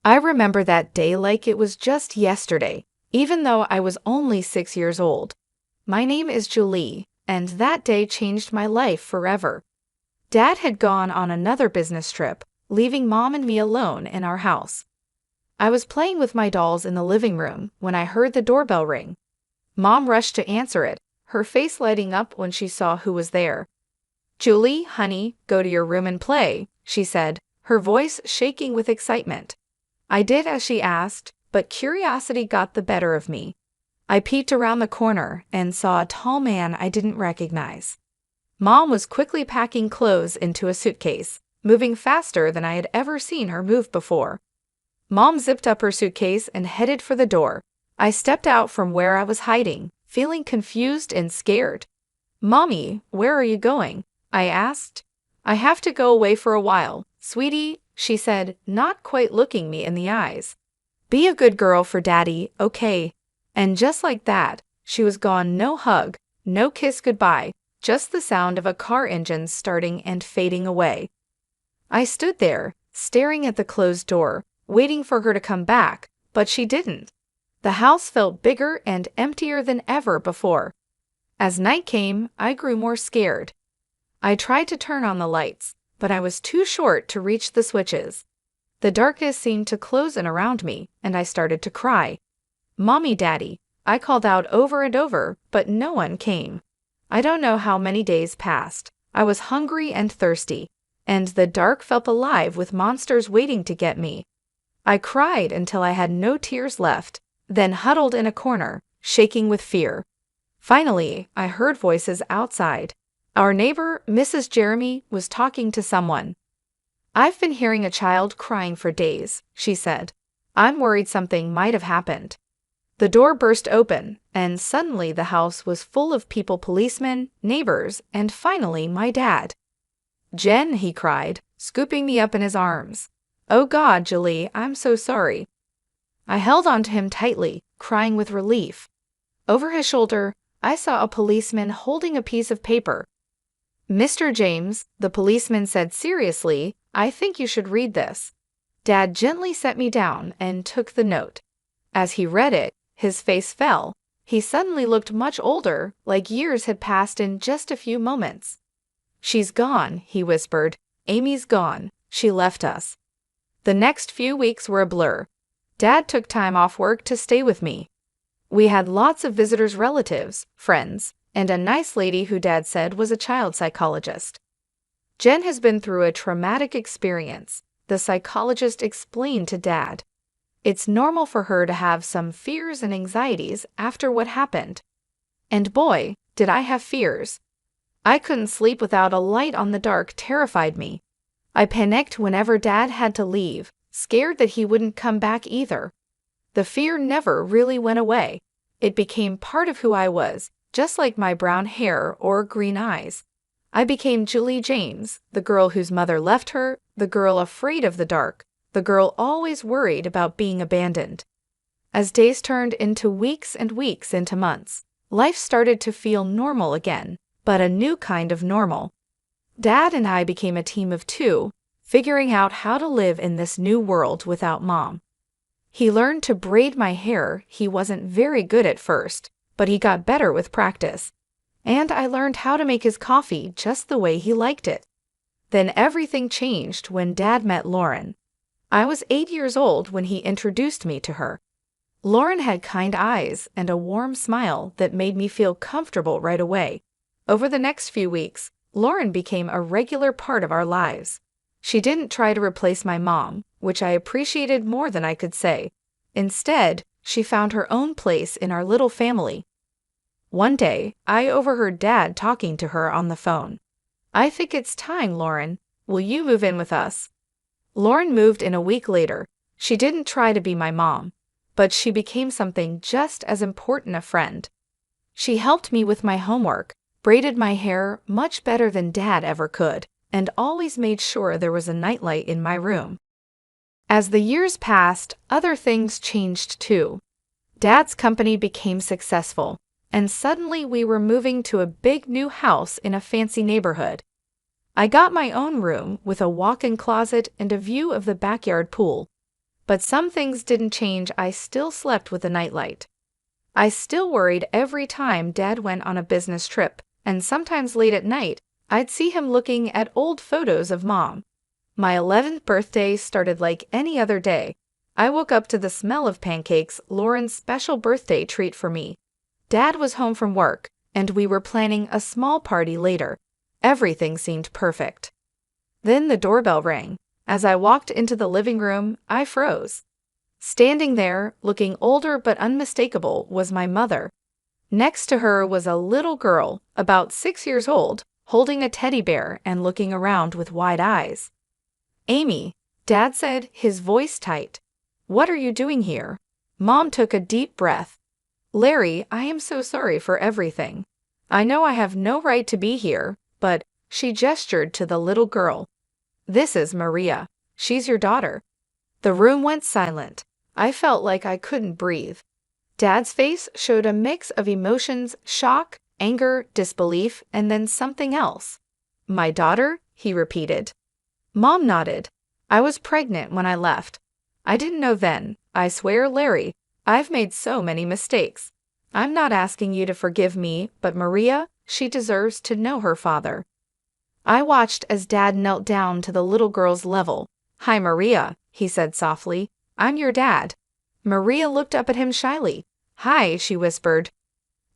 I remember that day like it was just yesterday, even though I was only 6 years old. My name is Julie, and that day changed my life forever. Dad had gone on another business trip, leaving Mom and me alone in our house. I was playing with my dolls in the living room when I heard the doorbell ring. Mom rushed to answer it, her face lighting up when she saw who was there. "Julie, honey, go to your room and play," she said, her voice shaking with excitement. I did as she asked, but curiosity got the better of me. I peeked around the corner and saw a tall man I didn't recognize. Mom was quickly packing clothes into a suitcase, moving faster than I had ever seen her move before. Mom zipped up her suitcase and headed for the door. I stepped out from where I was hiding, feeling confused and scared. "Mommy, where are you going?" I asked. "I have to go away for a while, sweetie," she said, not quite looking me in the eyes. "Be a good girl for Daddy, okay?" And just like that, she was gone. No hug, no kiss goodbye, just the sound of a car engine starting and fading away. I stood there, staring at the closed door, waiting for her to come back, but she didn't. The house felt bigger and emptier than ever before. As night came, I grew more scared. I tried to turn on the lights, but I was too short to reach the switches. The darkness seemed to close in around me, and I started to cry. "Mommy, Daddy," I called out over and over, but no one came. I don't know how many days passed. I was hungry and thirsty, and the dark felt alive with monsters waiting to get me. I cried until I had no tears left, then huddled in a corner, shaking with fear. Finally, I heard voices outside. Our neighbor, Mrs. Jeremy, was talking to someone. "I've been hearing a child crying for days," she said. "I'm worried something might have happened." The door burst open, and suddenly the house was full of people, policemen, neighbors, and finally my dad. "Jen," he cried, scooping me up in his arms. "Oh God, Julie, I'm so sorry." I held onto him tightly, crying with relief. Over his shoulder, I saw a policeman holding a piece of paper. "Mr. James," the policeman said seriously, "I think you should read this." Dad gently set me down and took the note. As he read it, his face fell. He suddenly looked much older, like years had passed in just a few moments. "She's gone," he whispered. "Amy's gone. She left us." The next few weeks were a blur. Dad took time off work to stay with me. We had lots of visitors, relatives, friends, and a nice lady who Dad said was a child psychologist. "Jen has been through a traumatic experience," the psychologist explained to Dad. "It's normal for her to have some fears and anxieties after what happened." And boy, did I have fears. I couldn't sleep without a light on. The dark terrified me. I panicked whenever Dad had to leave, scared that he wouldn't come back either. The fear never really went away. It became part of who I was, just like my brown hair or green eyes. I became Julie James, the girl whose mother left her, the girl afraid of the dark, the girl always worried about being abandoned. As days turned into weeks and weeks into months, life started to feel normal again, but a new kind of normal. Dad and I became a team of two, figuring out how to live in this new world without Mom. He learned to braid my hair. He wasn't very good at first, but he got better with practice. And I learned how to make his coffee just the way he liked it. Then everything changed when Dad met Lauren. I was 8 years old when he introduced me to her. Lauren had kind eyes and a warm smile that made me feel comfortable right away. Over the next few weeks, Lauren became a regular part of our lives. She didn't try to replace my mom, which I appreciated more than I could say. Instead, she found her own place in our little family. One day, I overheard Dad talking to her on the phone. "I think it's time, Lauren. Will you move in with us?" Lauren moved in a week later. She didn't try to be my mom, but she became something just as important, a friend. She helped me with my homework, braided my hair much better than Dad ever could, and always made sure there was a nightlight in my room. As the years passed, other things changed too. Dad's company became successful, and suddenly we were moving to a big new house in a fancy neighborhood. I got my own room with a walk-in closet and a view of the backyard pool. But some things didn't change. I still slept with a nightlight. I still worried every time Dad went on a business trip, and sometimes late at night, I'd see him looking at old photos of Mom. My 11th birthday started like any other day. I woke up to the smell of pancakes, Lauren's special birthday treat for me. Dad was home from work, and we were planning a small party later. Everything seemed perfect. Then the doorbell rang. As I walked into the living room, I froze. Standing there, looking older but unmistakable, was my mother. Next to her was a little girl, about 6 years old, holding a teddy bear and looking around with wide eyes. "Amy," Dad said, his voice tight. "What are you doing here?" Mom took a deep breath. "Larry, I am so sorry for everything. I know I have no right to be here, but," she gestured to the little girl. "This is Maria. She's your daughter." The room went silent. I felt like I couldn't breathe. Dad's face showed a mix of emotions: shock, anger, disbelief, and then something else. "My daughter?" he repeated. Mom nodded. "I was pregnant when I left. I didn't know then. I swear, Larry, I've made so many mistakes. I'm not asking you to forgive me, but Maria, she deserves to know her father." I watched as Dad knelt down to the little girl's level. "Hi, Maria," he said softly. "I'm your dad." Maria looked up at him shyly. "Hi," she whispered.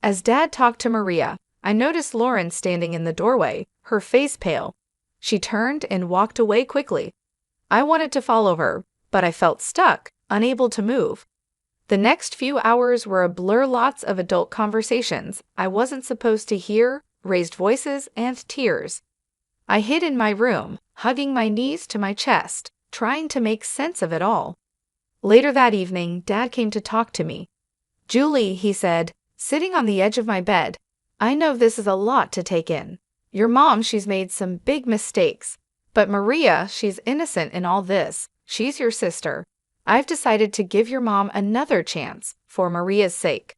As Dad talked to Maria, I noticed Lauren standing in the doorway, her face pale. She turned and walked away quickly. I wanted to follow her, but I felt stuck, unable to move. The next few hours were a blur: lots of adult conversations I wasn't supposed to hear, raised voices, and tears. I hid in my room, hugging my knees to my chest, trying to make sense of it all. Later that evening, Dad came to talk to me. "Julie," he said, sitting on the edge of my bed, "I know this is a lot to take in. Your mom, she's made some big mistakes. But Maria, she's innocent in all this. She's your sister. I've decided to give your mom another chance, for Maria's sake."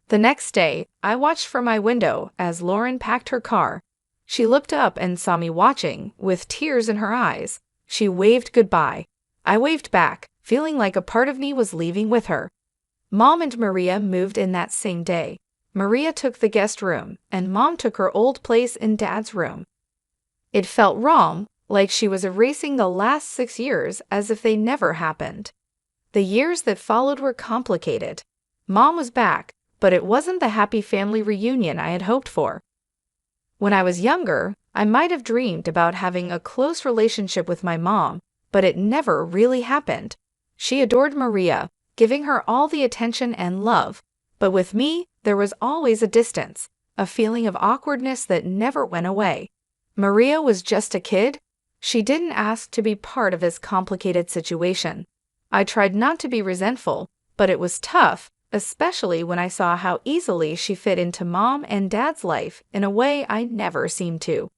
The next day, I watched from my window as Lauren packed her car. She looked up and saw me watching, with tears in her eyes. She waved goodbye. I waved back, feeling like a part of me was leaving with her. Mom and Maria moved in that same day. Maria took the guest room, and Mom took her old place in Dad's room. It felt wrong, like she was erasing the last 6 years as if they never happened. The years that followed were complicated. Mom was back, but it wasn't the happy family reunion I had hoped for. When I was younger, I might have dreamed about having a close relationship with my mom, but it never really happened. She adored Maria, giving her all the attention and love, but with me, there was always a distance, a feeling of awkwardness that never went away. Maria was just a kid. She didn't ask to be part of this complicated situation. I tried not to be resentful, but it was tough, especially when I saw how easily she fit into Mom and Dad's life in a way I never seemed to.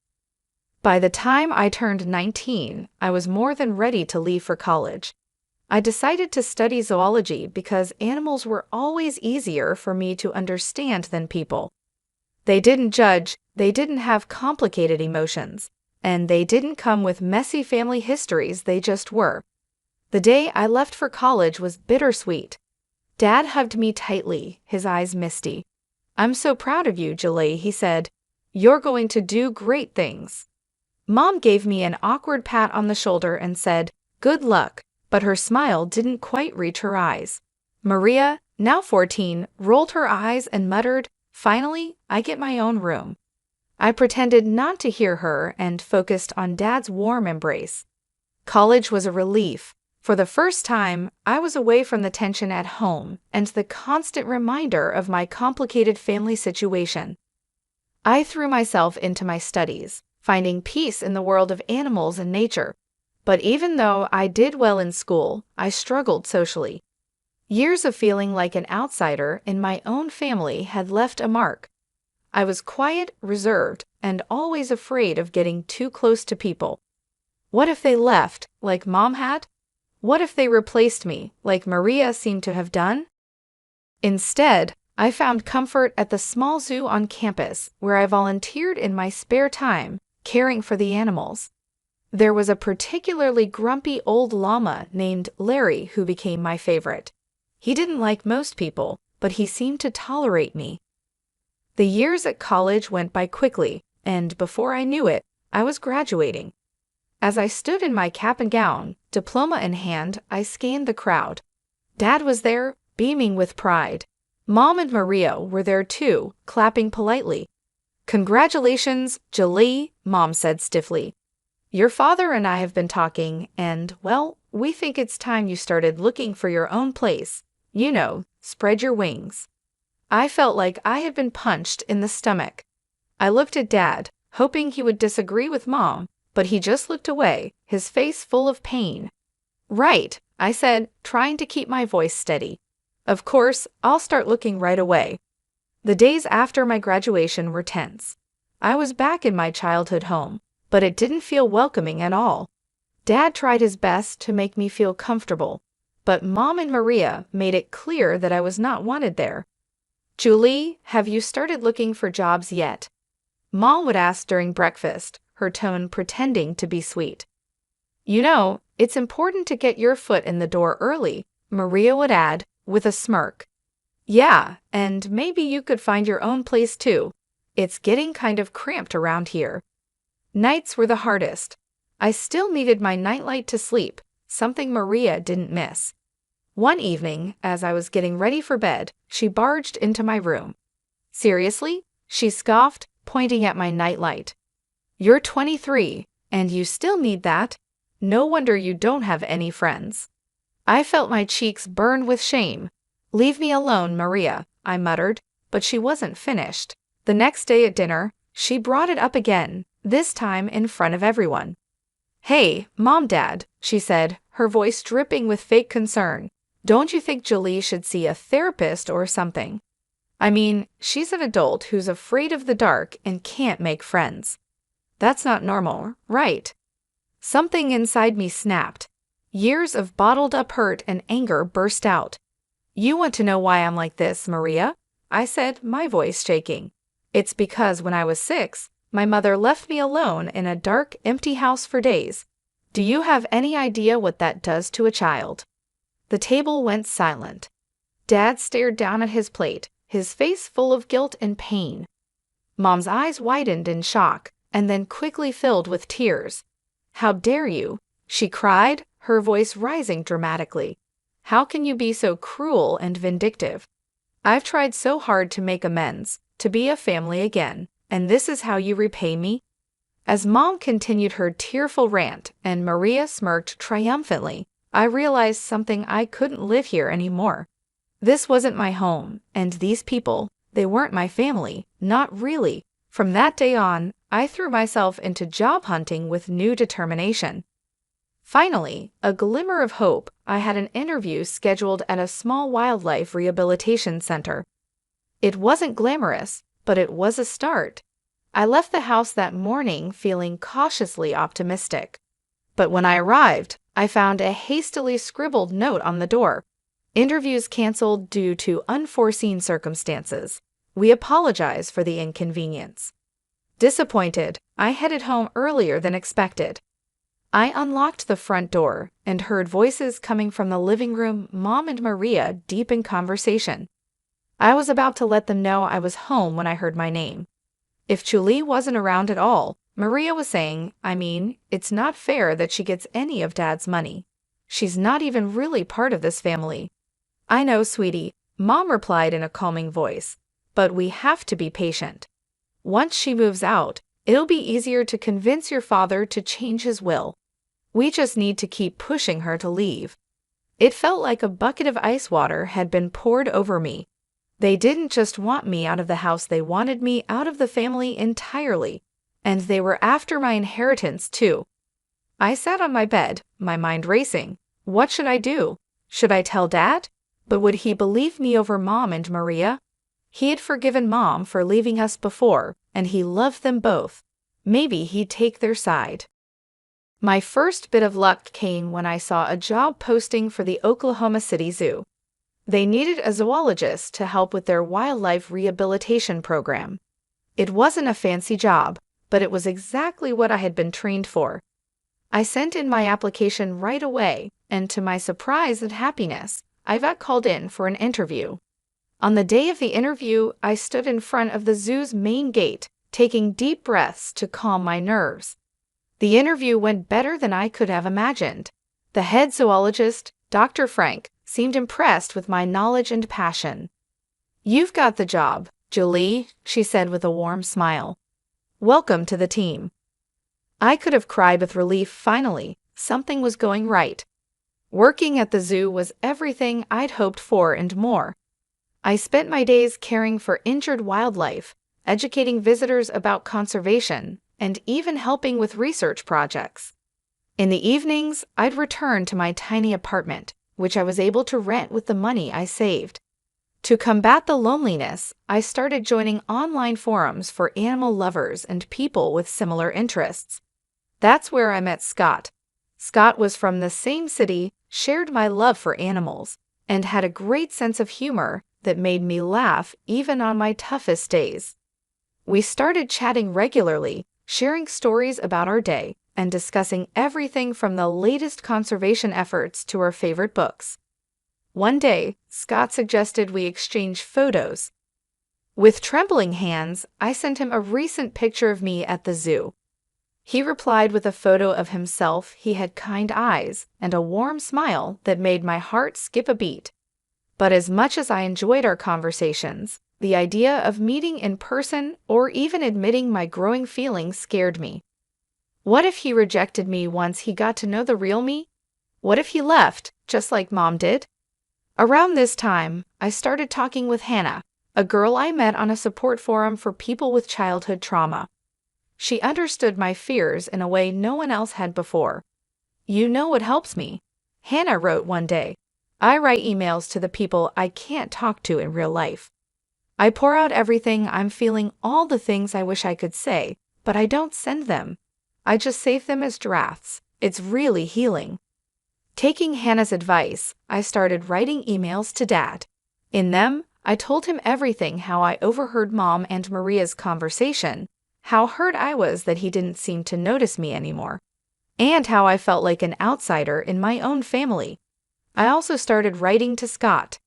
By the time I turned 19, I was more than ready to leave for college. I decided to study zoology because animals were always easier for me to understand than people. They didn't judge, they didn't have complicated emotions, and they didn't come with messy family histories. They just were. The day I left for college was bittersweet. Dad hugged me tightly, his eyes misty. "I'm so proud of you, Julie," he said. "You're going to do great things." Mom gave me an awkward pat on the shoulder and said, "Good luck," but her smile didn't quite reach her eyes. Maria, now 14, rolled her eyes and muttered, "Finally, I get my own room." I pretended not to hear her and focused on Dad's warm embrace. College was a relief. For the first time, I was away from the tension at home and the constant reminder of my complicated family situation. I threw myself into my studies, finding peace in the world of animals and nature. But even though I did well in school, I struggled socially. Years of feeling like an outsider in my own family had left a mark. I was quiet, reserved, and always afraid of getting too close to people. What if they left, like Mom had? What if they replaced me, like Maria seemed to have done? Instead, I found comfort at the small zoo on campus, where I volunteered in my spare time, caring for the animals. There was a particularly grumpy old llama named Larry who became my favorite. He didn't like most people, but he seemed to tolerate me. The years at college went by quickly, and before I knew it, I was graduating. As I stood in my cap and gown, diploma in hand, I scanned the crowd. Dad was there, beaming with pride. Mom and Maria were there too, clapping politely. "Congratulations, Julie," Mom said stiffly. "Your father and I have been talking, and, well, we think it's time you started looking for your own place. You know, spread your wings." I felt like I had been punched in the stomach. I looked at Dad, hoping he would disagree with Mom, but he just looked away, his face full of pain. "Right," I said, trying to keep my voice steady. "Of course, I'll start looking right away." The days after my graduation were tense. I was back in my childhood home, but it didn't feel welcoming at all. Dad tried his best to make me feel comfortable, but Mom and Maria made it clear that I was not wanted there. "Julie, have you started looking for jobs yet?" Mom would ask during breakfast, her tone pretending to be sweet. "You know, it's important to get your foot in the door early," Maria would add, with a smirk. "Yeah, and maybe you could find your own place too. It's getting kind of cramped around here." Nights were the hardest. I still needed my nightlight to sleep, something Maria didn't miss. One evening, as I was getting ready for bed, she barged into my room. "Seriously?" she scoffed, pointing at my nightlight. "You're 23, and you still need that? No wonder you don't have any friends." I felt my cheeks burn with shame. "Leave me alone, Maria," I muttered, but she wasn't finished. The next day at dinner, she brought it up again, this time in front of everyone. "Hey, Mom, Dad," she said, her voice dripping with fake concern. "Don't you think Julie should see a therapist or something? I mean, she's an adult who's afraid of the dark and can't make friends. That's not normal, right?" Something inside me snapped. Years of bottled-up hurt and anger burst out. "You want to know why I'm like this, Maria?" I said, my voice shaking. "It's because when I was 6, my mother left me alone in a dark, empty house for days. Do you have any idea what that does to a child?" The table went silent. Dad stared down at his plate, his face full of guilt and pain. Mom's eyes widened in shock, and then quickly filled with tears. "How dare you?" she cried, her voice rising dramatically. "How can you be so cruel and vindictive? I've tried so hard to make amends, to be a family again, and this is how you repay me?" As Mom continued her tearful rant and Maria smirked triumphantly, I realized something: I couldn't live here anymore. This wasn't my home, and these people, they weren't my family, not really. From that day on, I threw myself into job hunting with new determination. Finally, a glimmer of hope, I had an interview scheduled at a small wildlife rehabilitation center. It wasn't glamorous, but it was a start. I left the house that morning feeling cautiously optimistic. But when I arrived, I found a hastily scribbled note on the door. "Interviews canceled due to unforeseen circumstances. We apologize for the inconvenience." Disappointed, I headed home earlier than expected. I unlocked the front door and heard voices coming from the living room, Mom and Maria deep in conversation. I was about to let them know I was home when I heard my name. If Julie wasn't around at all, Maria was saying, I mean, it's not fair that she gets any of Dad's money. She's not even really part of this family. "I know, sweetie," Mom replied in a calming voice, "but we have to be patient. Once she moves out, it'll be easier to convince your father to change his will. We just need to keep pushing her to leave." It felt like a bucket of ice water had been poured over me. They didn't just want me out of the house, they wanted me out of the family entirely. And they were after my inheritance, too. I sat on my bed, my mind racing. What should I do? Should I tell Dad? But would he believe me over Mom and Maria? He had forgiven Mom for leaving us before, and he loved them both. Maybe he'd take their side. My first bit of luck came when I saw a job posting for the Oklahoma City Zoo. They needed a zoologist to help with their wildlife rehabilitation program. It wasn't a fancy job, but it was exactly what I had been trained for. I sent in my application right away, and to my surprise and happiness, I got called in for an interview. On the day of the interview, I stood in front of the zoo's main gate, taking deep breaths to calm my nerves. The interview went better than I could have imagined. The head zoologist, Dr. Frank, seemed impressed with my knowledge and passion. "You've got the job, Julie," she said with a warm smile. "Welcome to the team." I could have cried with relief. Finally, something was going right. Working at the zoo was everything I'd hoped for and more. I spent my days caring for injured wildlife, educating visitors about conservation, and even helping with research projects. In the evenings, I'd return to my tiny apartment, which I was able to rent with the money I saved. To combat the loneliness, I started joining online forums for animal lovers and people with similar interests. That's where I met Scott. Scott was from the same city, shared my love for animals, and had a great sense of humor that made me laugh even on my toughest days. We started chatting regularly, sharing stories about our day, and discussing everything from the latest conservation efforts to our favorite books. One day, Scott suggested we exchange photos. With trembling hands, I sent him a recent picture of me at the zoo. He replied with a photo of himself. He had kind eyes and a warm smile that made my heart skip a beat. But as much as I enjoyed our conversations, the idea of meeting in person or even admitting my growing feelings scared me. What if he rejected me once he got to know the real me? What if he left, just like Mom did? Around this time, I started talking with Hannah, a girl I met on a support forum for people with childhood trauma. She understood my fears in a way no one else had before. "You know what helps me?" Hannah wrote one day. "I write emails to the people I can't talk to in real life. I pour out everything I'm feeling, all the things I wish I could say, but I don't send them. I just save them as drafts. It's really healing." Taking Hannah's advice, I started writing emails to Dad. In them, I told him everything: how I overheard Mom and Maria's conversation, how hurt I was that he didn't seem to notice me anymore, and how I felt like an outsider in my own family. I also started writing to Scott.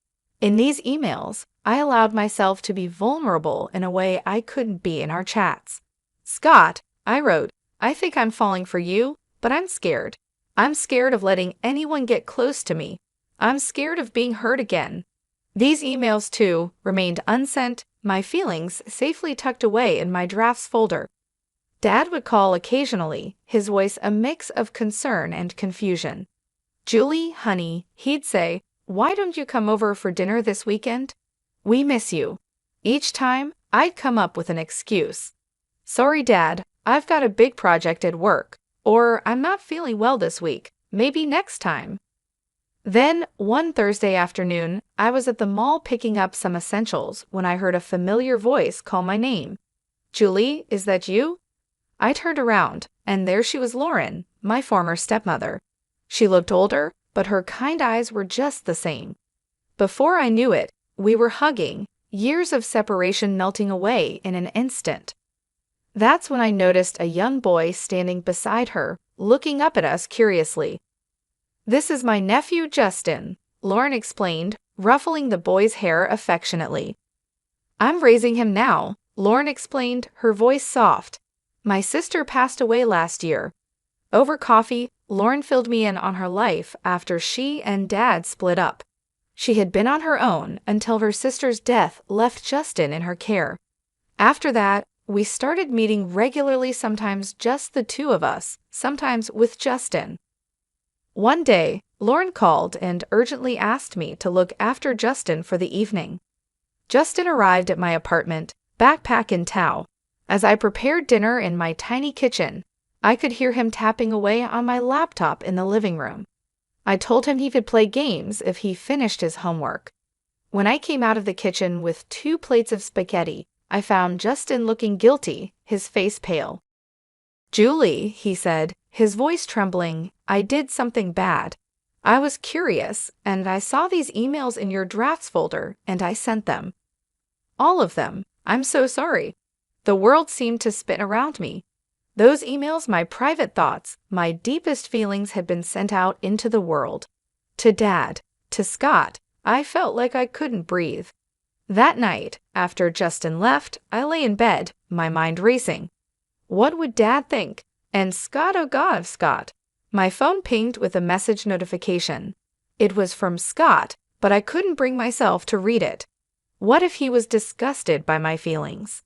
In these emails, I allowed myself to be vulnerable in a way I couldn't be in our chats. "Scott," I wrote, "I think I'm falling for you, but I'm scared. I'm scared of letting anyone get close to me. I'm scared of being hurt again." These emails, too, remained unsent, my feelings safely tucked away in my drafts folder. Dad would call occasionally, his voice a mix of concern and confusion. "Julie, honey," he'd say, "why don't you come over for dinner this weekend? We miss you." Each time, I'd come up with an excuse. "Sorry, Dad, I've got a big project at work," or "I'm not feeling well this week, maybe next time." Then, one Thursday afternoon, I was at the mall picking up some essentials when I heard a familiar voice call my name. "Julie, is that you?" I turned around, and there she was, Lauren, my former stepmother. She looked older, but her kind eyes were just the same. Before I knew it, we were hugging, years of separation melting away in an instant. That's when I noticed a young boy standing beside her, looking up at us curiously. "This is my nephew Justin," Lauren explained, ruffling the boy's hair affectionately. "I'm raising him now," Lauren explained, her voice soft. "My sister passed away last year." Over coffee, Lauren filled me in on her life after she and Dad split up. She had been on her own until her sister's death left Justin in her care. After that, we started meeting regularly, sometimes just the two of us, sometimes with Justin. One day, Lauren called and urgently asked me to look after Justin for the evening. Justin arrived at my apartment, backpack in tow. As I prepared dinner in my tiny kitchen, I could hear him tapping away on my laptop in the living room. I told him he could play games if he finished his homework. When I came out of the kitchen with 2 plates of spaghetti, I found Justin looking guilty, his face pale. "Julie," he said, his voice trembling, "I did something bad. I was curious, and I saw these emails in your drafts folder, and I sent them. All of them. I'm so sorry." The world seemed to spin around me. Those emails, my private thoughts, my deepest feelings had been sent out into the world. To Dad, to Scott, I felt like I couldn't breathe. That night, after Justin left, I lay in bed, my mind racing. What would Dad think? And Scott, oh God, Scott. My phone pinged with a message notification. It was from Scott, but I couldn't bring myself to read it. What if he was disgusted by my feelings?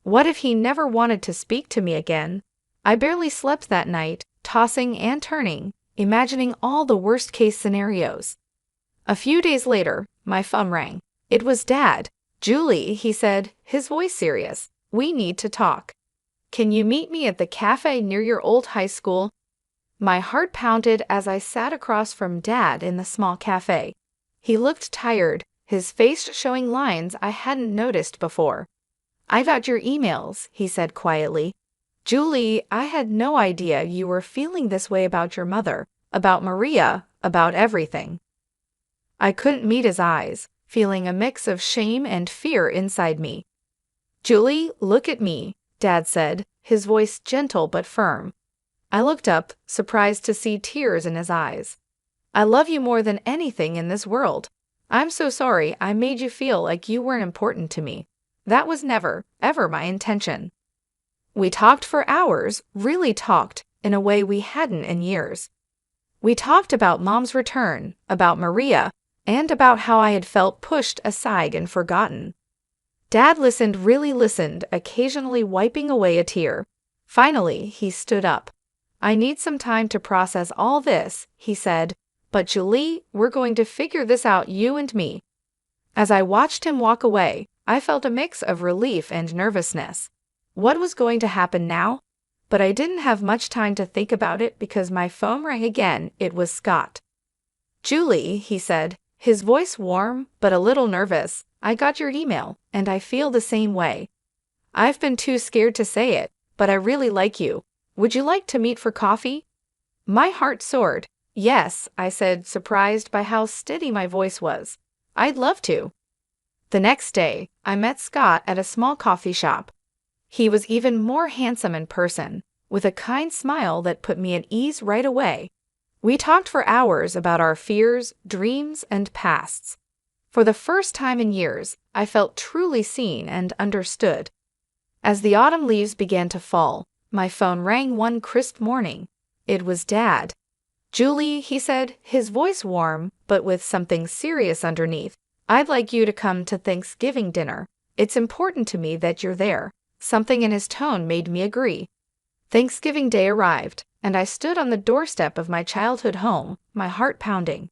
What if he never wanted to speak to me again? I barely slept that night, tossing and turning, imagining all the worst-case scenarios. A few days later, my phone rang. It was Dad. "Julie," he said, his voice serious. "We need to talk. Can you meet me at the cafe near your old high school?" My heart pounded as I sat across from Dad in the small cafe. He looked tired, his face showing lines I hadn't noticed before. "I got your emails," he said quietly. "Julie, I had no idea you were feeling this way about your mother, about Maria, about everything." I couldn't meet his eyes, feeling a mix of shame and fear inside me. "Julie, look at me," Dad said, his voice gentle but firm. I looked up, surprised to see tears in his eyes. "I love you more than anything in this world. I'm so sorry I made you feel like you weren't important to me. That was never, ever my intention." We talked for hours, really talked, in a way we hadn't in years. We talked about Mom's return, about Maria, and about how I had felt pushed aside and forgotten. Dad listened, really listened, occasionally wiping away a tear. Finally, he stood up. "I need some time to process all this," he said, "but Julie, we're going to figure this out, you and me." As I watched him walk away, I felt a mix of relief and nervousness. What was going to happen now? But I didn't have much time to think about it because my phone rang again. It was Scott. "Julie," he said, his voice warm but a little nervous, "I got your email, and I feel the same way. I've been too scared to say it, but I really like you. Would you like to meet for coffee?" My heart soared. "Yes," I said, surprised by how steady my voice was. "I'd love to." The next day, I met Scott at a small coffee shop. He was even more handsome in person, with a kind smile that put me at ease right away. We talked for hours about our fears, dreams, and pasts. For the first time in years, I felt truly seen and understood. As the autumn leaves began to fall, my phone rang one crisp morning. It was Dad. "Julie," he said, his voice warm, but with something serious underneath, "I'd like you to come to Thanksgiving dinner. It's important to me that you're there." Something in his tone made me agree. Thanksgiving Day arrived, and I stood on the doorstep of my childhood home, my heart pounding.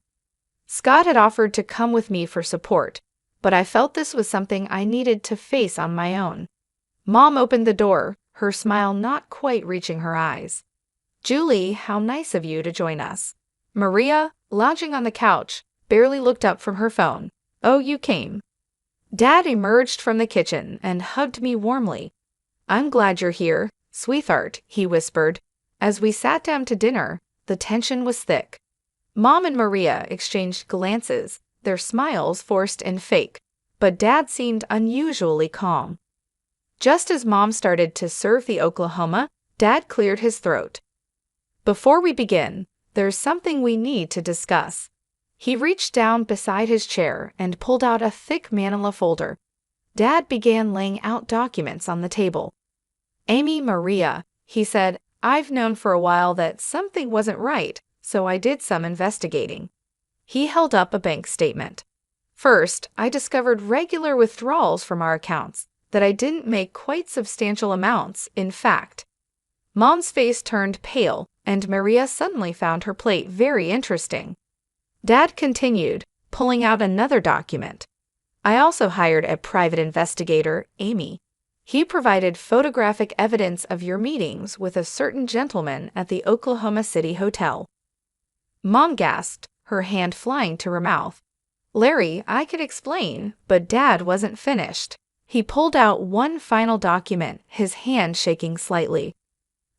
Scott had offered to come with me for support, but I felt this was something I needed to face on my own. Mom opened the door, her smile not quite reaching her eyes. "Julie, how nice of you to join us." Maria, lounging on the couch, barely looked up from her phone. "Oh, you came." Dad emerged from the kitchen and hugged me warmly. "I'm glad you're here, sweetheart," he whispered. As we sat down to dinner, the tension was thick. Mom and Maria exchanged glances, their smiles forced and fake, but Dad seemed unusually calm. Just as Mom started to serve the Oklahoma, Dad cleared his throat. "Before we begin, there's something we need to discuss." He reached down beside his chair and pulled out a thick manila folder. Dad began laying out documents on the table. "Amy, Maria," he said, "I've known for a while that something wasn't right, so I did some investigating." He held up a bank statement. "First, I discovered regular withdrawals from our accounts, that I didn't make quite substantial amounts, in fact." Mom's face turned pale, and Maria suddenly found her plate very interesting. Dad continued, pulling out another document. "I also hired a private investigator, Amy. He provided photographic evidence of your meetings with a certain gentleman at the Oklahoma City Hotel." Mom gasped, her hand flying to her mouth. "Larry, I could explain," but Dad wasn't finished. He pulled out one final document, his hand shaking slightly.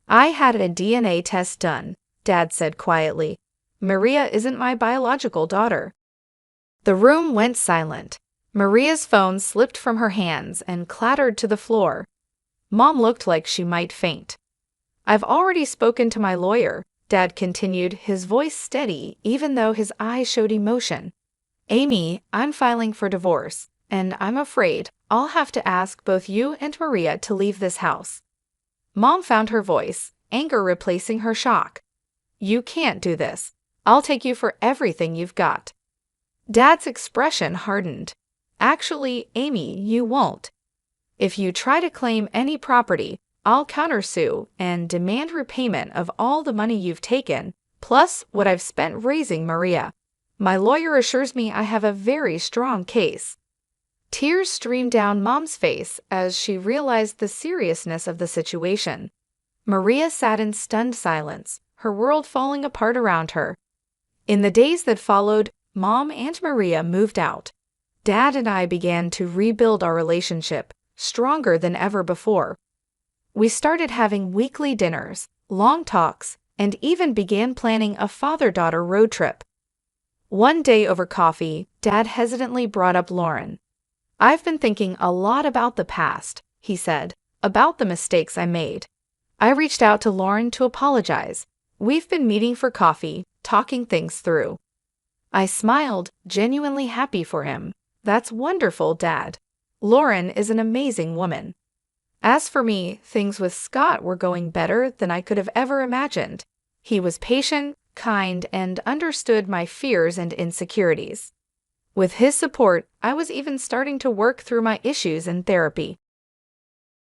"I had a DNA test done," Dad said quietly. "Maria isn't my biological daughter." The room went silent. Maria's phone slipped from her hands and clattered to the floor. Mom looked like she might faint. I've already spoken to my lawyer, Dad continued, his voice steady even though his eyes showed emotion. Amy, I'm filing for divorce, and I'm afraid I'll have to ask both you and Maria to leave this house. Mom found her voice, anger replacing her shock. You can't do this. I'll take you for everything you've got. Dad's expression hardened. Actually, Amy, you won't. If you try to claim any property, I'll countersue and demand repayment of all the money you've taken, plus what I've spent raising Maria. My lawyer assures me I have a very strong case. Tears streamed down Mom's face as she realized the seriousness of the situation. Maria sat in stunned silence, her world falling apart around her. In the days that followed, Mom and Maria moved out. Dad and I began to rebuild our relationship, stronger than ever before. We started having weekly dinners, long talks, and even began planning a father-daughter road trip. One day over coffee, Dad hesitantly brought up Lauren. I've been thinking a lot about the past, he said, about the mistakes I made. I reached out to Lauren to apologize. We've been meeting for coffee, talking things through. I smiled, genuinely happy for him. That's wonderful, Dad. Lauren is an amazing woman. As for me, things with Scott were going better than I could have ever imagined. He was patient, kind, and understood my fears and insecurities. With his support, I was even starting to work through my issues in therapy.